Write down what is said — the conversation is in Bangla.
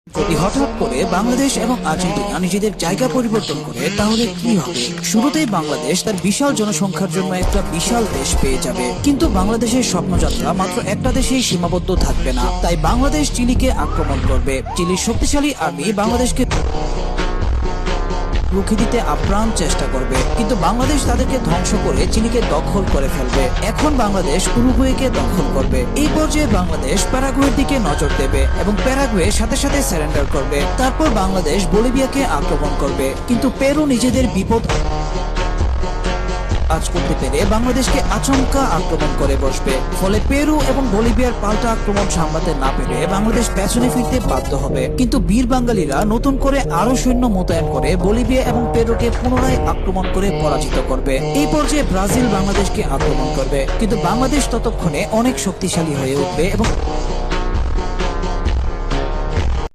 যদি হঠাৎ করে বাংলাদেশ এবং আর্জেন্টিনা নিজেদের জায়গা পরিবর্তন করে তাহলে কি হবে? শুরুতেই বাংলাদেশ তার বিশাল জনসংখ্যার জন্য একটা বিশাল দেশ পেয়ে যাবে, কিন্তু বাংলাদেশের স্বপ্নযাত্রা মাত্র একটা দেশেই সীমাবদ্ধ থাকবে না। তাই বাংলাদেশ চিলিকে আক্রমণ করবে। চিলির শক্তিশালী আর্মি বাংলাদেশকে রুখে দিতে আপ্রাণ চেষ্টা করবে, কিন্তু বাংলাদেশ তাদেরকে ধ্বংস করে চিলিকে দখল করে ফেলবে। এখন বাংলাদেশ উরুগুয়েকে দখল করবে। এই পর্যায়ে বাংলাদেশ প্যারাগুয়ের দিকে নজর দেবে এবং প্যারাগুয়ে সাথে সাথে সারেন্ডার করবে। তারপর বাংলাদেশ বলিভিয়াকে আক্রমণ করবে, কিন্তু পেরু নিজেদের বিপদ আজ করতে পেরে বাংলাদেশকে আচমকা আক্রমণ করে বসবে। ফলে পেরু এবং বলিভিয়ার পাল্টা আক্রমণ সামলাতে না পেরে বাংলাদেশ পেছনে ফিরতে বাধ্য হবে। কিন্তু বীর বাঙালিরা নতুন করে আরো সৈন্য মোতায়েন করে বলিভিয়া এবং পেরুকে পুনরায় আক্রমণ করে পরাজিত করবে। এই পর্যায়ে ব্রাজিল বাংলাদেশকে আক্রমণ করবে, কিন্তু বাংলাদেশ ততক্ষণে অনেক শক্তিশালী হয়ে উঠবে এবং